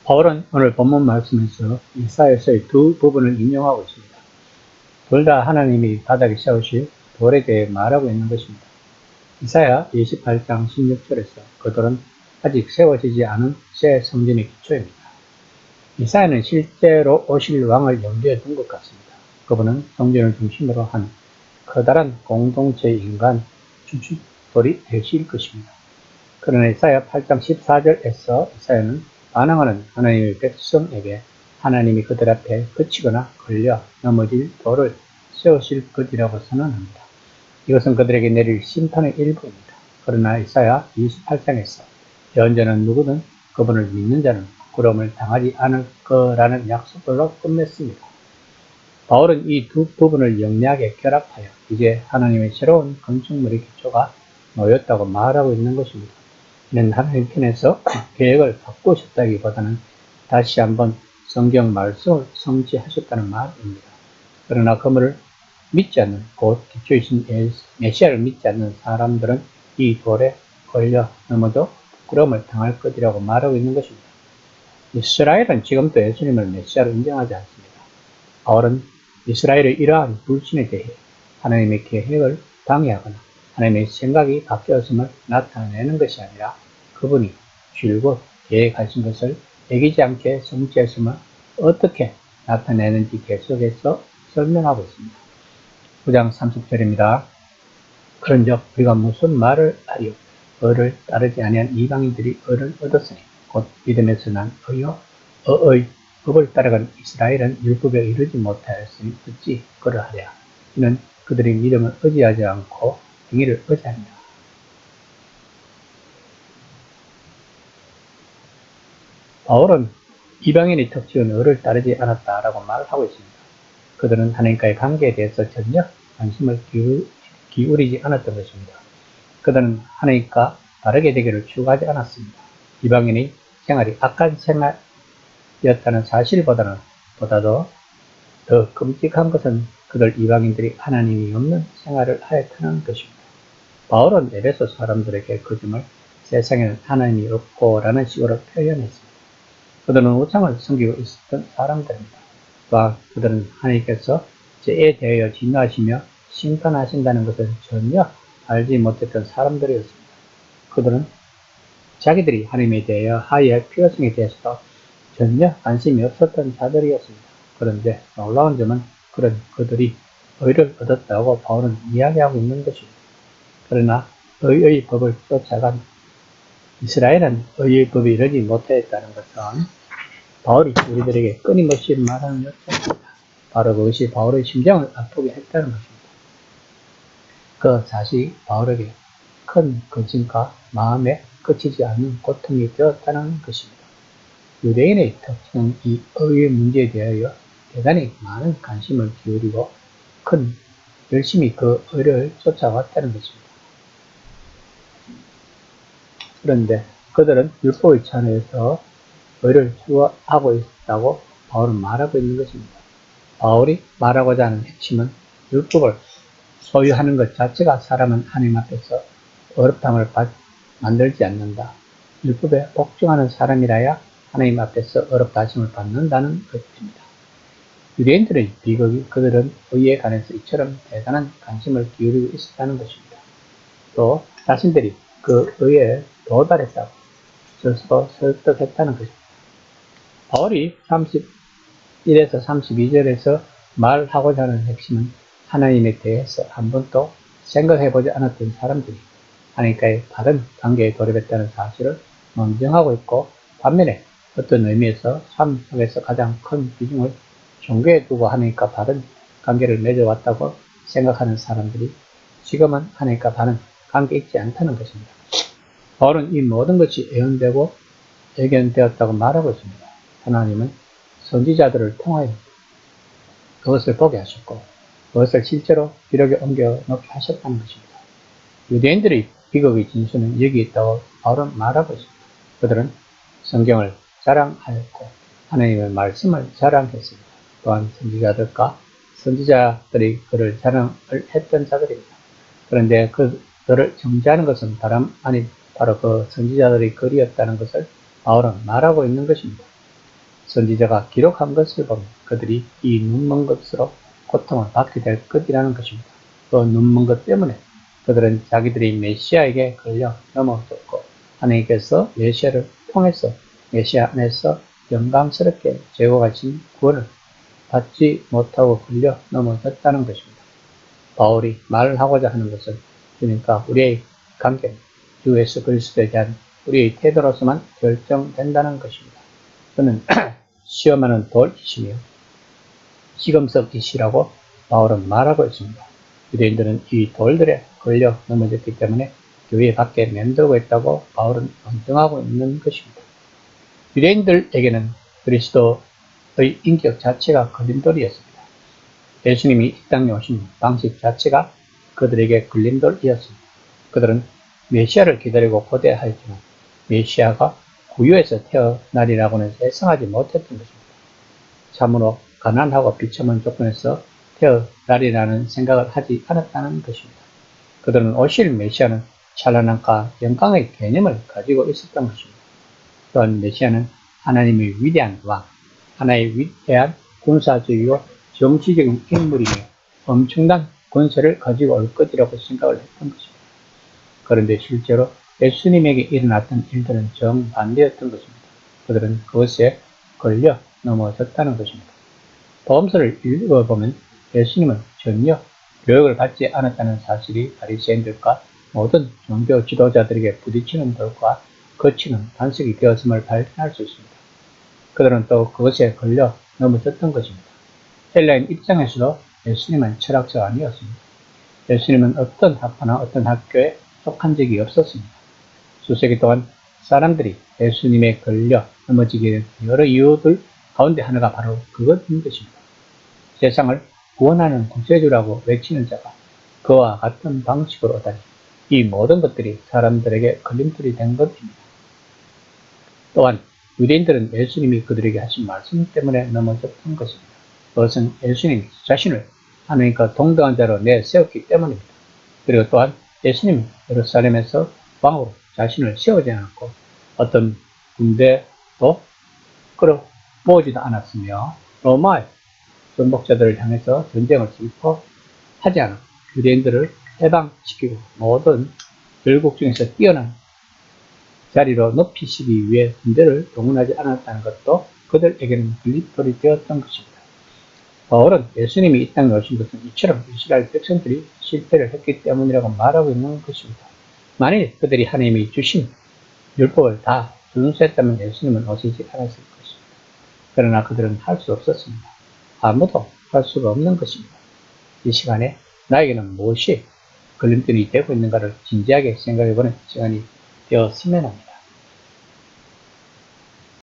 바울은 오늘 본문 말씀에서 이사야서의 두 부분을 인용하고 있습니다. 둘 다 하나님이 바닥에 세우실 돌에 대해 말하고 있는 것입니다. 이사야 28장 16절에서 그 돌은 아직 세워지지 않은 새 성전의 기초입니다. 이사야는 실제로 오실 왕을 염두에 둔 것 같습니다. 그분은 성전을 중심으로 한 커다란 공동체 인간 주춧돌이 되실 것입니다. 그러나 이사야 8장 14절에서 이사야는 반항하는 하나님의 백성에게 하나님이 그들 앞에 그치거나 걸려 넘어질 돌을 세우실 것이라고 선언합니다. 이것은 그들에게 내릴 심판의 일부입니다. 그러나 이사야 28장에서 언제는 누구든 그분을 믿는 자는 부끄러움을 당하지 않을 거라는 약속으로 끝냈습니다. 바울은 이 두 부분을 영리하게 결합하여 이제 하나님의 새로운 건축물의 기초가 놓였다고 말하고 있는 것입니다. 이는 하나님 편에서 계획을 바꾸셨다기보다는 다시 한번 성경 말씀을 성취하셨다는 말입니다. 그러나 그물을 믿지 않는, 곧 기초이신 메시아를 믿지 않는 사람들은 이 돌에 걸려 넘어도 부끄러움을 당할 것이라고 말하고 있는 것입니다. 이스라엘은 지금도 예수님을 메시아로 인정하지 않습니다. 바울은 이스라엘의 이러한 불신에 대해 하나님의 계획을 방해하거나 하나님의 생각이 바뀌었음을 나타내는 것이 아니라 그분이 줄곧 계획하신 것을 애기지 않게 성취했음을 어떻게 나타내는지 계속해서 설명하고 있습니다. 9장 30절입니다. 그런즉 우리가 무슨 말을 하리요? 의를 따르지 아니한 이방인들이 의를 얻었으니 곧 믿음에서 난 의요 의의 법을 따라간 이스라엘은 율법에 이르지 못하였으니 어찌 그러하랴. 이는 그들이 믿음을 의지하지 않고 행위를 의지하니라. 바울은 이방인의 특징은 의를 따르지 않았다라고 말하고 있습니다. 그들은 하나님과의 관계에 대해서 전혀 관심을 기울이지 않았던 것입니다. 그들은 하나님과 다르게 되기를 추구하지 않았습니다. 이방인의 생활이 악한 생활이었다는 사실보다도 더 끔찍한 것은 그들 이방인들이 하나님이 없는 생활을 하였다는 것입니다. 바울은 에베소 사람들에게 그 점을 세상에는 하나님이 없고라는 식으로 표현했습니다. 그들은 우상을 섬기고 있었던 사람들입니다. 또한 그들은 하나님께서 죄에 대하여 진노하시며 심판하신다는 것을 전혀 알지 못했던 사람들이었습니다. 그들은 자기들이 하나님에 대하여 하의 필요성에 대해서도 전혀 관심이 없었던 자들이었습니다. 그런데 놀라운 점은 그런 그들이 의를 얻었다고 바울은 이야기하고 있는 것입니다. 그러나 의의 법을 쫓아간 이스라엘은 의의 법에 이르지 못했다는 것은 바울이 우리들에게 끊임없이 말하는 요점입니다. 바로 그것이 바울의 심정을 아프게 했다는 것입니다. 그 사실이 바울에게 큰 근심과 마음에 그치지 않는 고통이 되었다는 것입니다. 유대인의 특징은 이 의의 문제에 대하여 대단히 많은 관심을 기울이고 열심히 그 의를 쫓아왔다는 것입니다. 그런데 그들은 율법의 찬에서 의를 추구하고 있다고 바울은 말하고 있는 것입니다. 바울이 말하고자 하는 핵심은 율법을 소유하는 것 자체가 사람은 하나님 앞에서 어렵담을 만들지 않는다. 율법에 복종하는 사람이라야 하나님 앞에서 어렵다 하심을 받는다는 것입니다. 유대인들의 비극이 그들은 의에 관해서 이처럼 대단한 관심을 기울이고 있었다는 것입니다. 또 자신들이 그 의에 도달했다고 스스로 설득했다는 것입니다. 바울이 31에서 32절에서 말하고자 하는 핵심은 하나님에 대해서 한 번도 생각해보지 않았던 사람들이 하나님과의 바른 관계에 돌입했다는 사실을 논증하고 있고, 반면에 어떤 의미에서 삶 속에서 가장 큰 비중을 종교에 두고 하나님과 바른 관계를 맺어왔다고 생각하는 사람들이 지금은 하나님과 바른 관계에 있지 않다는 것입니다. 바울은 이 모든 것이 예견되었다고 말하고 있습니다. 하나님은 선지자들을 통하여 그것을 보게 하셨고 그것을 실제로 기록에 옮겨 놓게 하셨다는 것입니다. 유대인들의 비극의 진수는 여기 있다고 바울은 말하고 있습니다. 그들은 성경을 자랑하였고 하나님의 말씀을 자랑했습니다. 또한 선지자들이 그를 자랑을 했던 자들입니다. 그런데 그들을 정죄하는 것은 다름 아닌 바로 그 선지자들의 글이었다는 것을 바울은 말하고 있는 것입니다. 선지자가 기록한 것을 보면 그들이 이 눈먼 것으로 고통을 받게 될 것이라는 것입니다. 그 눈먼 것 때문에 그들은 자기들이 메시아에게 걸려 넘어졌고 하나님께서 메시아를 통해서 메시아 안에서 영광스럽게 제공하신 구원을 받지 못하고 걸려 넘어졌다는 것입니다. 바울이 말하고자 하는 것은 주님과 우리의 관계는 주 예수 그리스도에 대한 우리의 태도로서만 결정된다는 것입니다. 그는 시험하는 돌이시며 시금석이시라고 바울은 말하고 있습니다. 유대인들은 이 돌들에 걸려 넘어졌기 때문에 교회 밖에 맴돌고 있다고 바울은 언등하고 있는 것입니다. 유대인들에게는 그리스도의 인격 자체가 걸림돌이었습니다. 예수님이 이 땅에 오신 방식 자체가 그들에게 걸림돌이었습니다. 그들은 메시아를 기다리고 고대하였지만 메시아가 구유에서 태어나리라고는 예상하지 못했던 것입니다. 참으로 가난하고 비참한 조건에서 태어나리라는 생각을 하지 않았다는 것입니다. 그들은 오실 메시아는 찬란함과 영광의 개념을 가지고 있었던 것입니다. 또한 메시아는 하나님의 위대한 왕, 하나의 위대한 군사주의와 정치적인 인물이며 엄청난 권세를 가지고 올 것이라고 생각을 했던 것입니다. 그런데 실제로 예수님에게 일어났던 일들은 정반대였던 것입니다. 그들은 그것에 걸려 넘어졌다는 것입니다. 복음서를 읽어보면 예수님은 전혀 교육을 받지 않았다는 사실이 바리새인들과 모든 종교 지도자들에게 부딪히는 돌과 거치는 반석이 되었음을 발견할 수 있습니다. 그들은 또 그것에 걸려 넘어졌던 것입니다. 헬라인 입장에서도 예수님은 철학자가 아니었습니다. 예수님은 어떤 학파나 어떤 학교에 속한 적이 없었습니다. 수세기 동안 사람들이 예수님에 걸려 넘어지게 된 여러 이유들 가운데 하나가 바로 그것인 것입니다. 세상을 구원하는 구세주라고 외치는 자가 그와 같은 방식으로 오다니 이 모든 것들이 사람들에게 걸림돌이 된 것입니다. 또한 유대인들은 예수님이 그들에게 하신 말씀 때문에 넘어졌던 것입니다. 그것은 예수님이 자신을 하나님과 동등한 자로 내세웠기 때문입니다. 그리고 또한 예수님은 예루살렘에서 왕으로 자신을 세우지 않았고 어떤 군대도 끌어모으지도 않았으며 로마의 정복자들을 향해서 전쟁을 선포하지 않았고 유대인들을 해방시키고 모든 열국 중에서 뛰어난 자리로 높이시기 위해 군대를 동원하지 않았다는 것도 그들에게는 걸림돌이 되었던 것입니다. 바울은 예수님이 이 땅에 오신 것은 이처럼 이스라엘 백성들이 실패를 했기 때문이라고 말하고 있는 것입니다. 만일 그들이 하나님이 주신 율법을 다 준수했다면 예수님은 오시지 않았을 것입니다. 그러나 그들은 할 수 없었습니다. 아무도 할 수가 없는 것입니다. 이 시간에 나에게는 무엇이 걸림돌이 되고 있는가를 진지하게 생각해보는 시간이 되었으면 합니다.